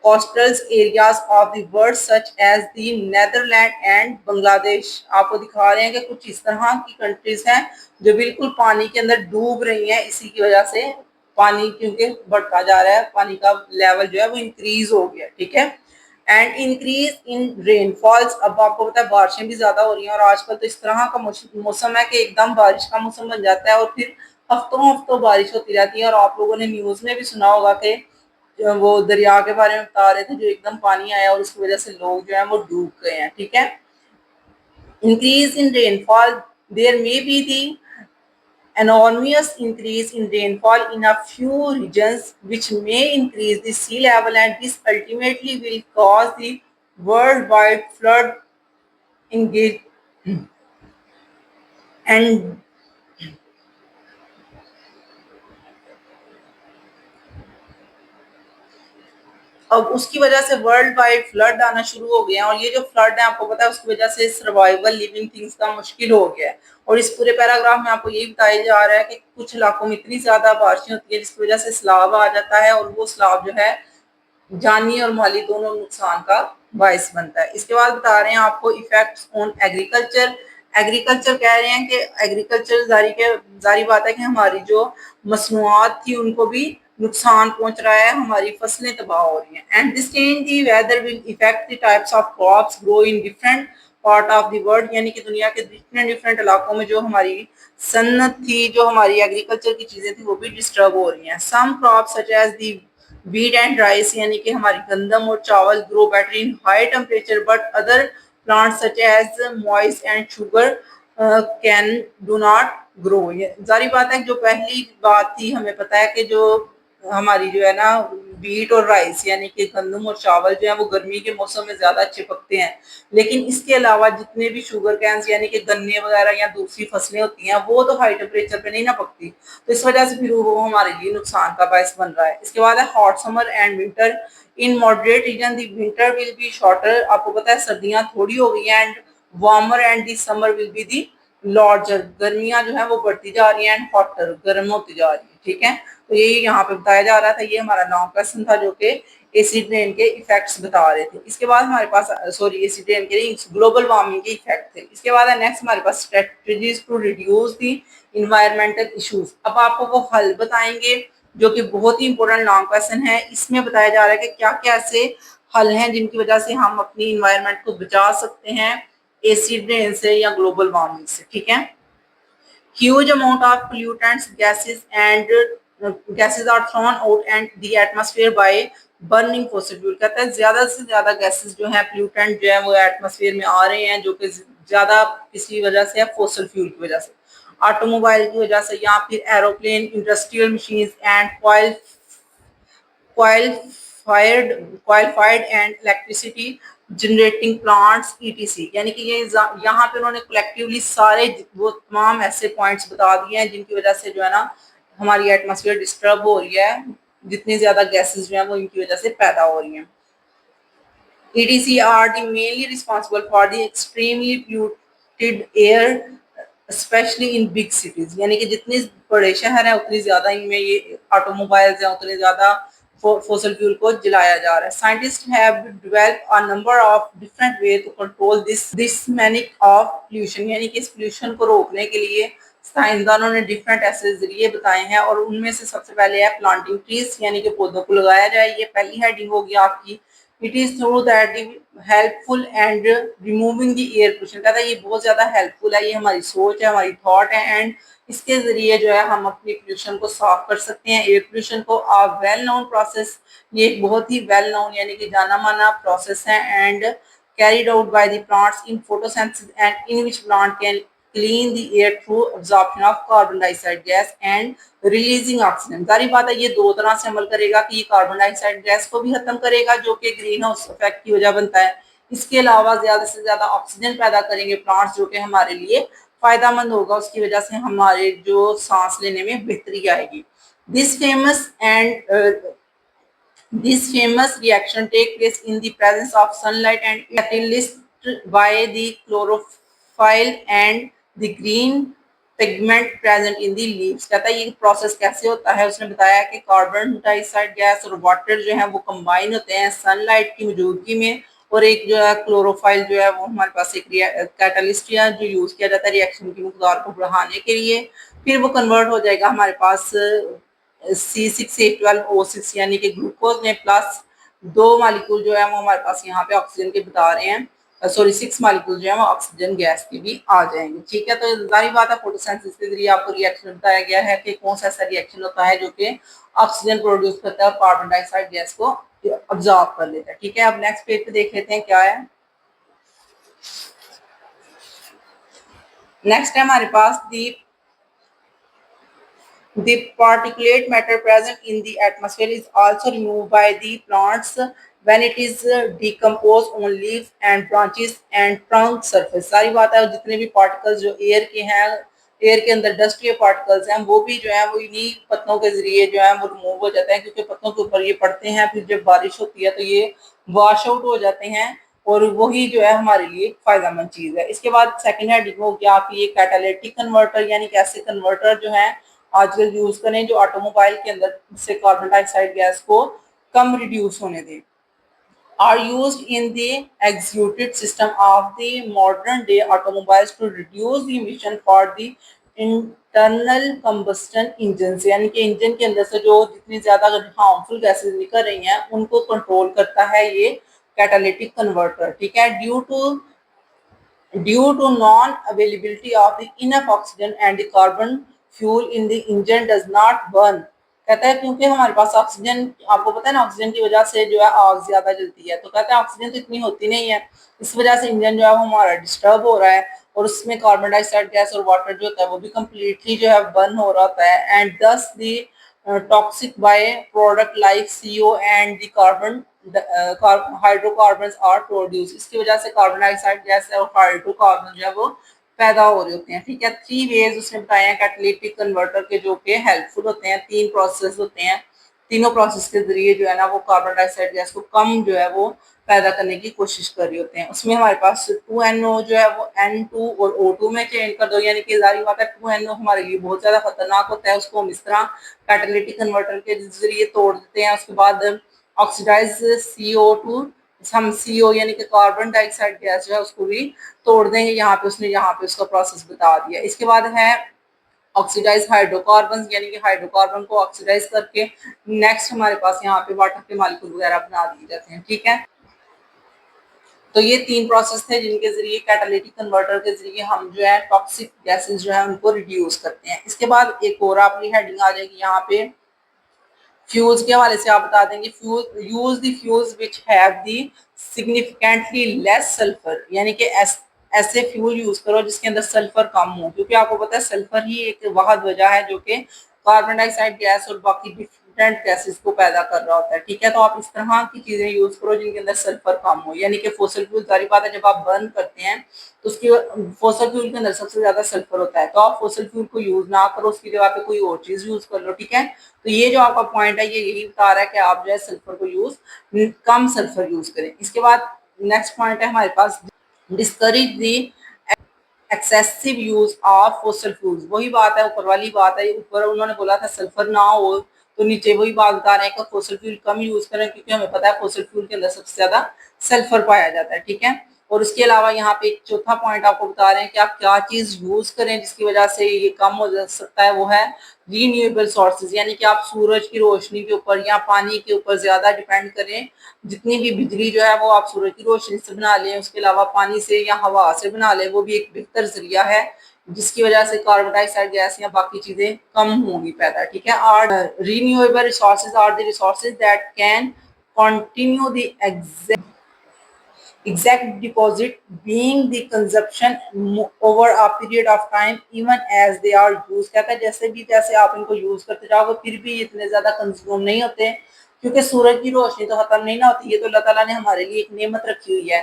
coastal areas of the world such as the Netherlands and Bangladesh। आपको दिखा रहे हैं कि कुछ इस तरह की कंट्रीज हैं जो बिल्कुल पानी के अंदर डूब रही हैं, इसी की वजह से पानी क्योंकि बढ़ता जा रहा है, पानी का लेवल जो है वो इंक्रीज हो गया, ठीक है। एंड इंक्रीज इन रेनफॉल्स, अब आपको पता है बारिशें भी ज्यादा हो रही हैं और आजकल तो इस तरह का मौसम है कि एकदम बारिश का मौसम बन जाता है और फिर हफ्तों हफ्तों बारिश होती रहती है। और आप लोगों ने न्यूज में भी सुना होगा कि वो दरिया के बारे में बता रहे थे जो एकदम पानी आया और उसकी वजह से लोग जो है वो डूब गए हैं, ठीक है। Increase in rainfall, there may be the enormous increase in rainfall in a few regions which may increase the sea level, and this ultimately will cause the worldwide flood engage and अब उसकी वजह से world wide flood आना शुरू हो गया और ये जो फ्लड है आपको पता है उसकी वजह से सर्वाइवल लिविंग थिंग्स का मुश्किल हो गया है। और इस पूरे पैराग्राफ में आपको यही बताया जा रहा है कि कुछ इलाकों में इतनी ज्यादा बारिशें होती है जिसकी वजह से सैलाब आ जाता है और वो सैलाब जो है जानी और माली दोनों नुकसान का बायस बनता है। इसके बाद बता रहे हैं आपको इफेक्ट्स ऑन एग्रीकल्चर। एग्रीकल्चर कह रहे हैं कि एग्रीकल्चर जारी बात है कि हमारी जो मसनूआत थी उनको भी नुकसान पहुंच रहा है, हमारी फसलें तबाह हो रही हैं। And this change the weather will affect the types of crops grow in different part of the world, यानी कि दुनिया के डिफरेंट डिफरेंट इलाकों में जो हमारी सन्नत थी, जो हमारी एग्रीकल्चर की चीजें थी वो भी डिस्टर्ब हो रही हैं। Some crops such as the wheat and rice, यानी कि हमारी गंदम और चावल grow better in high temperature, but other plants such as moist and sugar can do not grow। ये जारी बात है, जो पहली बात थी हमें पता है कि जो हमारी जो है ना बीट और राइस यानी कि गंदम और चावल जो है वो गर्मी के मौसम में ज्यादा अच्छे पकते हैं, लेकिन इसके अलावा जितने भी शुगर कैंस यानी कि गन्ने वगैरह या दूसरी फसलें होती हैं वो तो हाई टेम्परेचर पे नहीं ना पकती, तो इस वजह से फिर वो हमारे लिए नुकसान का बायस बन रहा है। इसके बाद है hot summer and winter in moderate region the winter will be shorter. आपको पता है सर्दियां थोड़ी हो गई हैं। And warmer and the summer will be the larger, गर्मियां जो है वो बढ़ती जा रही हैं एंड हॉटर गर्म होती जा रही है, ठीक है। तो ये यहाँ पे बताया जा रहा था, ये हमारा लॉन्ग क्वेश्चन था जो कि एसिड रेन के इफेक्ट्स बता रहे थे। इसके बाद हमारे पास सॉरी एसिड रेन के ग्लोबल वार्मिंग के इफेक्ट थे। इसके बाद है नेक्स्ट हमारे पास strategies to reduce the environmental issues. अब आपको वो हल बताएंगे जो कि बहुत ही इंपॉर्टेंट लॉन्ग क्वेश्चन है। इसमें बताया जा रहा है कि क्या क्या ऐसे हल हैं जिनकी वजह से हम अपनी इन्वायरमेंट को बचा सकते हैं एसिड रेन से या ग्लोबल वार्मिंग से, ठीक है। Huge amount of pollutants, gases are thrown out and the atmosphere by burning fossil fuel। कहता है ज्यादा से ज्यादा गैसेस जो है पोल्यूटेंट जो है वो एटमॉस्फेयर में आ रहे हैं जो कि ज्यादा किसी वजह से है, फोसिल फ्यूल की वजह से, ऑटोमोबाइल की वजह से या फिर aeroplane, industrial machines and coal fired and electricity generating plants etc. यानी कि ये यहाँ पे उन्होंने कलेक्टिवली सारे वो तमाम ऐसे पॉइंट्स बता दिए हैं जिनकी वजह से जो है ना हमारी एटमॉस्फेयर डिस्टर्ब हो रही है, जितनी ज्यादा गैसेस जो है वो इनकी वजह से पैदा हो रही हैं। ETC are the mainly responsible for the extremely polluted air specially in big cities, यानी कि जितने बड़े शहर हैं उतनी ज्यादा इनमें ये ऑटोमोबाइल्स हैं, उतने ज्यादा फॉसिल फ्यूल को जलाया जा रहा है। Scientist have developed a number of different way to control this menace of pollution, यानी कि इस पोल्यूशन को रोकने के लिए साइंसदानों ने डिफरेंट ऐसे जरिए बताए हैं और उनमें से सबसे पहले है प्लांटिंग ट्रीज, यानी कि पौधों को लगाया जाए। ये पहली हेडिंग होगी आपकी। It is through that helpful and removing the air pollution, कहता है ये बहुत ज्यादा हेल्पफुल है, ये हमारी सोच है, हमारी थॉट है, एंड इसके जरिए जो है हम अपनी पोल्यूशन को साफ कर सकते हैं, एयर पोल्यूशन को। आ वेल नोन प्रोसेस, ये एक बहुत ही वेल नोन यानी कि जाना माना प्रोसेस है, and carried out by the plants in photosynthesis and in which plant can clean the air through absorption of carbon dioxide gas and releasing oxygen। सारी बात है, ये दो तरह से अमल करेगा कि ये कार्बन डाइऑक्साइड गैस को भी खत्म करेगा जो कि ग्रीन हाउस इफेक्ट की वजह बनता है, इसके अलावा ज्यादा से ज्यादा ऑक्सीजन पैदा करेंगे प्लांट्स जो कि हमारे लिए फायदेमंद होगा, उसकी वजह से हमारे जो सांस लेने में बेहतरी आएगी। This famous and this famous reaction take place in the presence of sunlight and catalyzed by the chlorophyll and the green pigment present in the leaves। कहता है ये प्रोसेस कैसे होता है, उसने बताया कि कार्बन डाइऑक्साइड गैस और वाटर जो है वो कंबाइन होते हैं सनलाइट की मौजूदगी में, और एक जो है क्लोरोफाइल जो है वो हमारे पास एक कैटलिस्ट है जो यूज किया जाता है रिएक्शन की मकदार को बढ़ाने के लिए। फिर वो कन्वर्ट हो जाएगा हमारे पास C6H12O6 यानी कि ग्लूकोज में, प्लस दो मालिक्यूल जो है वो हमारे पास यहाँ पे ऑक्सीजन के बता रहे हैं, सॉरी 6 मालिक्यूल जो है वो ऑक्सीजन गैस के भी आ जाएंगे। ठीक है, तो जारी बात है फोटोसिंथेसिस के जरिए आपको रिएक्शन बताया गया है कि कौन सा ऐसा रिएक्शन होता है जो कि ऑक्सीजन प्रोड्यूस करता है और कार्बन डाइऑक्साइड गैस को ऑब्जॉर्ब कर लेता है। ठीक है, अब नेक्स्ट पेज पे देख लेते हैं क्या है। नेक्स्ट है हमारे पास the particulate matter present in the atmosphere is also removed by the plants when it is decomposed on leaves and branches and trunk surface। सारी बात है, जितने भी पार्टिकल्स जो एयर के हैं, एयर के अंदर डस्ट के पार्टिकल्स हैं, वो भी जो है वो इन्हीं पत्तों के जरिए जो है वो रिमूव हो जाते हैं, क्योंकि पत्तों के ऊपर ये पड़ते हैं, फिर जब बारिश होती है तो ये वॉश आउट हो जाते हैं और वही जो है हमारे लिए फायदेमंद चीज है। इसके बाद सेकंड हेडिंग हो गया आपकी ये कैटालिटिक कन्वर्टर, यानी कि ऐसे कन्वर्टर जो है आजकल यूज करें जो ऑटोमोबाइल के अंदर से कार्बन डाइऑक्साइड गैस को कम रिड्यूस होने दें। Are used in the executed system of the modern day automobiles to reduce the emission for the internal combustion engines, यानी कि इंजन के अंदर से जो जितनी ज्यादा हार्मफुल गैसेस निकल रही हैं उनको कंट्रोल करता है ये कैटालिटिक कन्वर्टर। ठीक है, due to non availability of the enough oxygen and the carbon fuel in the engine does not burn। कहता है क्योंकि हमारे पास ऑक्सीजन, आपको पता है ना, ऑक्सीजन की वजह से जो है आग ज्यादा जलती है, तो कहते हैं ऑक्सीजन तो इतनी होती नहीं है, इस वजह से इंजन जो है वो हमारा डिस्टर्ब हो रहा है और उसमें कार्बन डाइऑक्साइड गैस और वाटर जो होता है वो भी कम्प्लीटली जो है बर्न हो रहा होता है, and thus the toxic by product like CO and the carbon hydrocarbon are produce. इसकी वजह से कार्बन डाइऑक्साइड गैस और हाइड्रोकार्बन जो है वो पैदा हो रहे होते हैं। ठीक है, 3 वेज उसने बताए हैं कैटालिटिक कन्वर्टर के जो कि हेल्पफुल होते हैं, 3 प्रोसेस होते हैं, तीनों प्रोसेस के जरिए जो है ना वो कार्बन डाइऑक्साइड गैस को कम जो है वो पैदा करने की कोशिश कर रहे होते हैं। उसमें हमारे पास 2NO जो है वो N2 और O2 में चेंज कर दो, यानी कि जारी बात है 2NO हमारे लिए बहुत ज्यादा खतरनाक होता है, उसको हम इस तरह कैटालिटिक कन्वर्टर के जरिए तोड़ देते हैं। उसके बाद ऑक्सीडाइज CO2, हम CO यानी कि कार्बन डाइऑक्साइड गैस जो है उसको भी तोड़ देंगे, यहाँ पे उसने यहाँ पे उसका प्रोसेस बता दिया। इसके बाद है ऑक्सीडाइज हाइड्रोकार्बन, यानी कि हाइड्रोकार्बन को ऑक्सीडाइज करके नेक्स्ट हमारे पास यहाँ पे वाटर के मॉलिक्यूल वगैरह बना दिए जाते हैं। ठीक है, तो ये 3 प्रोसेस थे जिनके जरिए कैटालिटिक कन्वर्टर के जरिए हम जो है टॉक्सिक गैसेस जो है उनको रिड्यूस करते हैं। इसके बाद एक और अपनी हेडिंग आ जाएगी यहाँ पे फ्यूल्स के हवाले से, आप बता देंगे fuel use the fuels which have the significantly less sulphur, यानी कि ऐसे फ्यूल यूज करो जिसके अंदर सल्फर कम हो, क्योंकि आपको पता है सल्फर ही एक वाहद वजह है जो कि कार्बन डाइऑक्साइड गैस और बाकी डिफरेंट गैसेस को पैदा कर रहा होता है। ठीक है, तो आप इस तरह की चीजें यूज करो जिनके अंदर सल्फर कम हो, यानी कि फॉसिल फ्यूल, सारी बात है जब आप बर्न करते हैं तो उसकी फॉसिल फ्यूल के अंदर सबसे ज्यादा सल्फर होता है, तो आप फॉसिल फ्यूल को यूज ना करो, उसकी जगह पे कोई और चीज यूज कर लो। ठीक है, तो ये जो आपका पॉइंट है ये यही बता रहा है कि आप जो है सल्फर को कम सल्फर यूज करें। इसके बाद नेक्स्ट पॉइंट है हमारे पास discourage the excessive use of fossil fuels. वही बात है, ऊपर वाली बात है, ऊपर उन्होंने बोला था सल्फर ना हो तो नीचे वही बात बता रहे हैं कि फॉसिल फ्यूल कम यूज करें, क्योंकि हमें पता है फॉसिल फ्यूल के अंदर सबसे ज्यादा सल्फर पाया जाता है। ठीक है, और उसके अलावा यहाँ पे एक चौथा पॉइंट आपको बता रहे हैं कि आप क्या चीज यूज करें जिसकी वजह से ये कम हो सकता है, वो है रीन्यूएबल सोर्सेज, यानी कि आप सूरज की रोशनी के ऊपर या पानी के ऊपर ज्यादा डिपेंड करें। जितनी भी बिजली जो है वो आप सूरज की रोशनी से बना लें, उसके अलावा पानी से या हवा से बना लें, वो भी एक बेहतर जरिया है जिसकी वजह से कार्बन डाइऑक्साइड गैस या बाकी चीजें कम होंगी पैदा। ठीक है, और renewable resources are the resources that can continue the exact deposit being the consumption over a period of time even as they are used। कहता है जैसे भी जैसे आप इनको यूज करते जाओगे फिर भी इतने ज्यादा कंज्यूम नहीं होते, क्योंकि सूरज की रोशनी तो खत्म नहीं ना होती, ये तो अल्लाह ताला ने हमारे लिए एक नेमत रखी हुई है।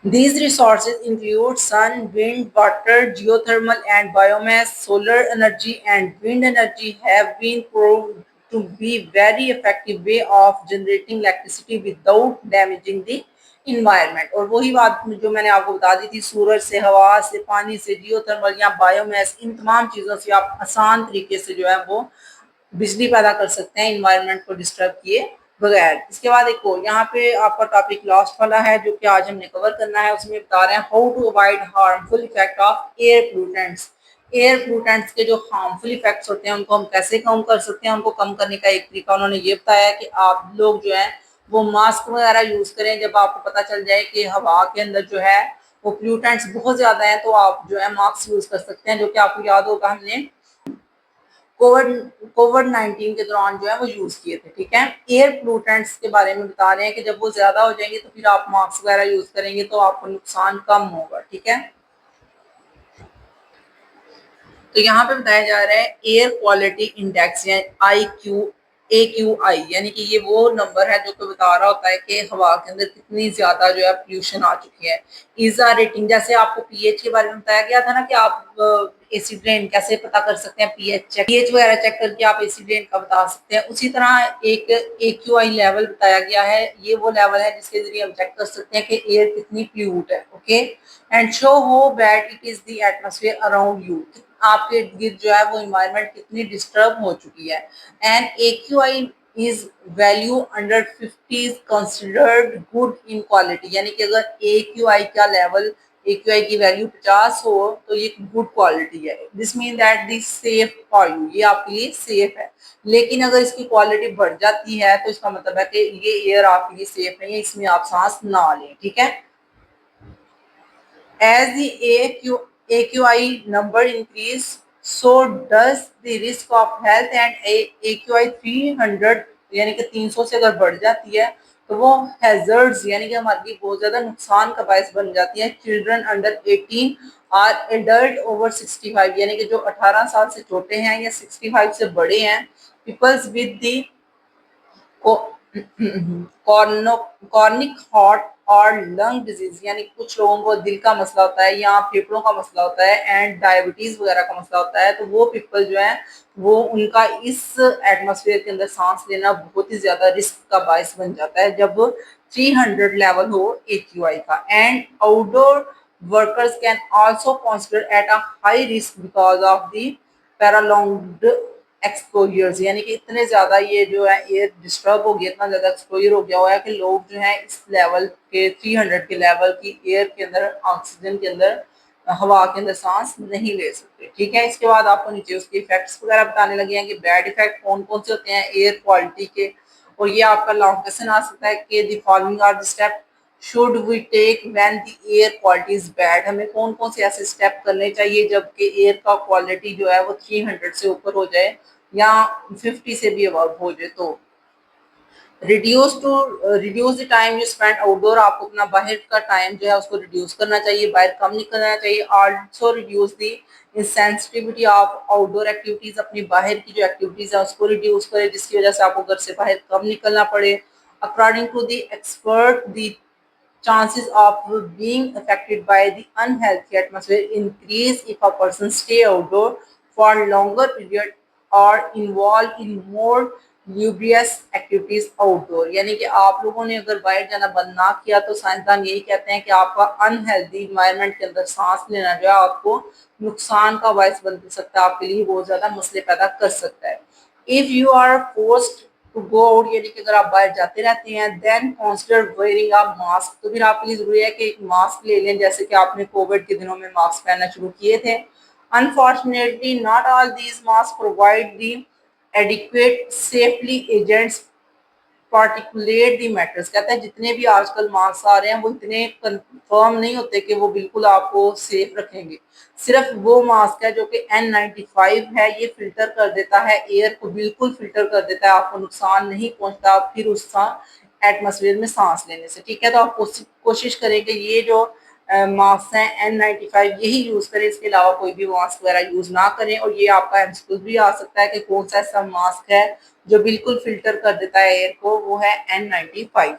These resources include sun, wind, water, geothermal and biomass. Solar energy and wind energy have been proved to be very effective way of generating electricity without damaging the environment. और वही बात जो मैंने आपको बता दी थी, सूरज से, हवा से, पानी से, जियोथर्मल या बायोमास, इन तमाम चीजों से आप आसान तरीके से जो है वो बिजली पैदा कर सकते हैं इन्वायरमेंट को डिस्टर्ब किए बगैर। इसके बाद एक और यहाँ पे आपका टॉपिक लास्ट वाला है जो कि आज हमने कवर करना है, उसमें बता रहे हैं how to avoid harmful effect of air pollutants. Air pollutants के जो हार्मफुल इफेक्ट्स होते हैं उनको हम कैसे कम कर सकते हैं। उनको कम करने का एक तरीका उन्होंने ये बताया कि आप लोग जो है वो मास्क वगैरह यूज करें। जब आपको पता चल जाए कि हवा के अंदर जो है वो पोल्यूटेंट्स बहुत ज्यादा है तो आप जो है मास्क यूज कर सकते हैं, जो कि आपको याद होगा हमने कोविड कोविड 19 के दौरान जो है वो यूज किए थे। ठीक है, एयर पोल्यूटेंट्स के बारे में बता रहे हैं कि जब वो ज्यादा हो जाएंगे तो फिर आप मास्क वगैरह यूज करेंगे तो आपको नुकसान कम होगा। ठीक है, तो यहाँ पे बताया जा रहा है एयर क्वालिटी इंडेक्स या AQI, यानी कि ये वो नंबर है जो कि बता रहा होता है कि हवा के अंदर कितनी ज्यादा जो है पोल्यूशन आ चुकी है। ईजा रेटिंग, जैसे आपको पीएच के बारे में बताया गया था ना कि आप एसिड रेन कैसे पता कर सकते हैं, पीएच वगैरह चेक करके आप एसिड रेन का बता सकते हैं। उसी तरह एक AQI लेवल बताया गया है, ये वो लेवल है जिसके जरिए हम चेक कर सकते हैं कि एयर कितनी प्यूट है। Okay, and show how bad it is the atmosphere around you, आपके इर्द गिर्द जो है वो इन्वायरमेंट कितनी डिस्टर्ब हो चुकी है। And AQI is value under 50 is considered good in quality, यानी कि अगर AQI का लेवल, AQI की वैल्यू 50 हो तो ये गुड क्वालिटी है। This mean that this safe for you, ये आपके लिए सेफ है। लेकिन अगर इसकी क्वालिटी बढ़ जाती है तो इसका मतलब है कि ये एयर आपके लिए सेफ नहीं है, इसमें आप सांस ना लें। ठीक है, as the AQI number increase, so does the risk of health, and AQI 300 यानी कि 300 से अगर बढ़ जाती है तो वो हैजर्ड्स यानी कि हमारे लिए बहुत ज्यादा नुकसान का बायस बन जाती है। चिल्ड्रन अंडर 18 और एडल्ट ओवर 65, यानी कि जो 18 साल से छोटे हैं या 65 से बड़े हैं, पीपल्स विद दी कॉर्निक हार्ट और लंग डिजीज, यानी कुछ लोगों को दिल का मसला होता है या फेफड़ों का मसला होता है एंड डायबिटीज वगैरह का मसला होता है, तो वो पीपल जो है वो उनका इस एटमॉस्फेयर के अंदर सांस लेना बहुत ही ज्यादा रिस्क का बायस बन जाता है जब 300 लेवल हो AQI का। And outdoor workers can also consider at a high risk because of the prolonged exposures, यानी कि इतने ज्यादा ये जो है एयर डिस्टर्ब हो गया, इतना ज्यादा एक्सपोजर हो गया हुआ है कि लोग जो है इस लेवल के 300 के लेवल की एयर के अंदर, ऑक्सीजन के अंदर, हवा के अंदर सांस नहीं ले सकते। ठीक है, इसके बाद आपको नीचे उसके इफेक्ट्स वगैरह बताने लगे हैं कि बैड इफेक्ट कौन कौन से होते हैं एयर क्वालिटी के। और ये आपका लॉन्ग क्वेश्चन आ सकता है कि the following are the step should we take when the air quality is bad, हमें कौन कौन से ऐसे स्टेप करने चाहिए जबकि एयर का क्वालिटी जो है वो 300 से ऊपर हो जाए या 50 से भी अबव हो जाए। तो reduce the time you spend outdoor, आपको अपना बाहर का टाइम जो है उसको रिड्यूस करना चाहिए, बाहर कम निकलना चाहिए। Also reduce the insensitivity of outdoor activities, अपनी बाहर की जो एक्टिविटीज है उसको रिड्यूस करें जिसकी वजह से आपको घर से बाहर कम निकलना पड़े। According to the expert the chances of being affected by the unhealthy atmosphere increase if a person stay outdoor for longer period or involved in more laborious activities outdoor, यानी कि आप लोगों ने अगर बाहर जाना बंद ना किया तो साइंसदान यही कहते हैं कि आपका अनहेल्दी इन्वायरमेंट के अंदर सांस लेना जो है आपको नुकसान का बायस बन सकता है, आपके लिए बहुत ज्यादा मसले पैदा कर सकता है। If you are forced to go out, यानी कि अगर आप बाहर जाते रहते हैं, then consider wearing a mask, तो फिर आपके लिए जरूरी है कि एक मास्क ले लें, जैसे कि आपने कोविड के दिनों में मास्क पहनना शुरू किए थे। Unfortunately not all these mask provide the adequate safely agents particulate the matters, कहता है जितने भी आजकल मास्क आ रहे हैं वो इतने कंफर्म नहीं होते कि वो बिल्कुल आपको सेफ रखेंगे। सिर्फ वो मास्क है जो कि N95 है, ये फिल्टर कर देता है एयर को, बिल्कुल फिल्टर कर देता है, आपको नुकसान नहीं पहुंचता फिर उस एटमोसफेयर में सांस लेने से। ठीक है, तो आप कोशिश करें कि ये जो मास्क हैं N95 यही यूज करें, इसके अलावा कोई भी मास्क वगैरह यूज ना करें। और ये आपका एमसीक्यू भी आ सकता है कि कौन सा ऐसा मास्क है जो बिल्कुल फिल्टर कर देता है एयर को, वो है N95।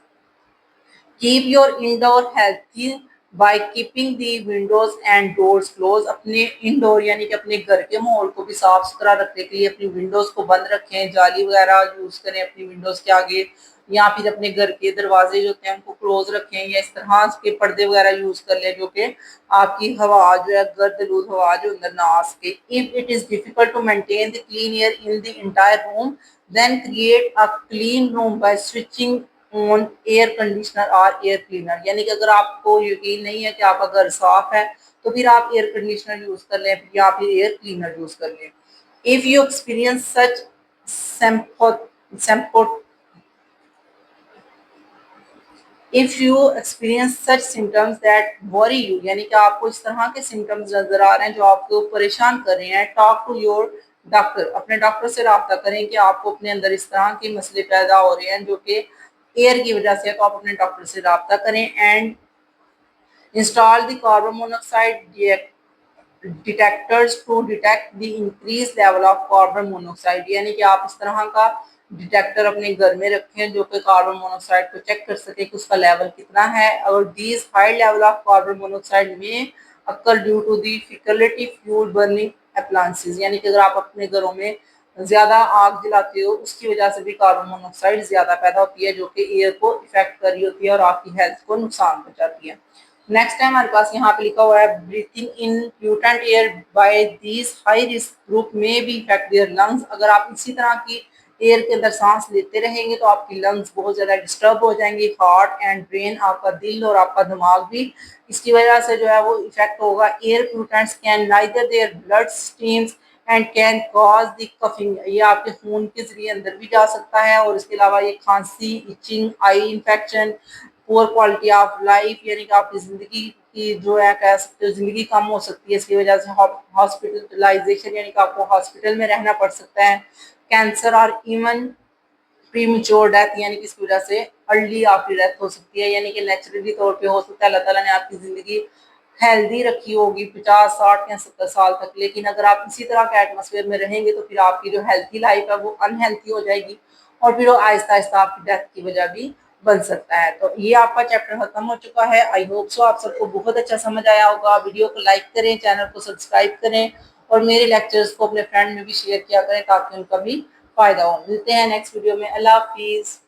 Keep your indoor healthy by keeping the Windows and doors close, अपने इंडोर यानी कि अपने घर के माहौल को भी साफ सुथरा रखने के लिए अपनी विंडोज को बंद रखें, जाली वगैरह यूज करें अपनी विंडोज के आगे, या फिर अपने घर के दरवाजे जो होते हैं उनको क्लोज रखें, या इस तरह के पर्दे वगैरह यूज कर लें जो कि आपकी हवा जो है, गर्द हवा जो अंदर ना आ सके। If it is difficult to maintain the clean air in the entire room, then create a clean room by switching on air conditioner और एयर क्लीनर, यानी कि अगर आपको यकीन नहीं है कि आपका घर साफ है तो फिर आप एयर कंडीशनर यूज कर लें या फिर एयर क्लीनर यूज कर लें। If you experience such if you experience such symptoms that worry you, यानी कि आपको इस तरह के सिम्टम्स नजर आ रहे हैं जो आपको परेशान कर रहे हैं, टॉक टू योर डॉक्टर, अपने डॉक्टर से रब्ता करें कि आपको अपने अंदर इस तरह के मसले पैदा हो रहे हैं जो कि एयर की वजह से है, तो आप अपने डॉक्टर से रब्ता करें। And install the carbon monoxide detectors to detect the increase level of carbon monoxide, यानी कि आप इस तरह का डिटेक्टर अपने घर में रखें जो कि कार्बन मोनोऑक्साइड को चेक कर सके कि उसका लेवल कितना है। और these high level of carbon monoxide may occur due to the faulty fuel burning appliances, यानी कि अगर आप अपने घरों में ज्यादा आग जलाते हो उसकी वजह से भी कार्बन मोनोऑक्साइड ज्यादा पैदा होती है जो कि एयर को इफेक्ट कर रही होती है और आपकी हेल्थ को नुकसान पहुंचाती है। नेक्स्ट टाइम हमारे पास यहाँ पे लिखा हुआ है breathing in pollutant air by these high risk group may be affect their lungs, अगर आप इसी तरह की एयर के अंदर सांस लेते रहेंगे तो आपकी लंग्स बहुत ज्यादा डिस्टर्ब हो जाएंगे, हार्ट एंड ब्रेन, आपका दिल और आपका दिमाग भी इसकी वजह से जो है वो इफेक्ट होगा। Air pollutants can neither their blood streams and can cause the coughing, ये आपके खून के जरिए अंदर भी जा सकता है और इसके अलावा ये खांसी, itching, eye infection, poor quality of life, यानी कि आपकी जिंदगी की जो है कह सकते हो जिंदगी कम हो सकती है इसकी वजह से, हॉस्पिटलाइजेशन यानी कि आपको हॉस्पिटल में रहना पड़ सकता है, कैंसर और इवन प्रीमेच्योर डेथ, यानी कि इसकी वजह से अर्ली आपकी डेथ हो सकती है, यानी कि नेचुरली तौर पे हो सकता है अल्लाह ताला ने आपकी जिंदगी हेल्दी रखी होगी 50 60 या 70 साल तक, लेकिन अगर आप इसी तरह के एटमोसफेयर में रहेंगे तो फिर आपकी जो हेल्थी लाइफ है वो अनहेल्थी हो जाएगी और फिर वो आहिस्ता आहिस्ता आपकी डेथ की वजह भी बन सकता है। तो ये आपका चैप्टर खत्म हो चुका है। आई होप सो आप सबको बहुत अच्छा समझ आया होगा। वीडियो को लाइक करें, चैनल को सब्सक्राइब करें और मेरे लेक्चर्स को अपने फ्रेंड में भी शेयर किया करें ताकि उनका भी फायदा हो। मिलते हैं नेक्स्ट वीडियो में। अल्लाह हाफिज।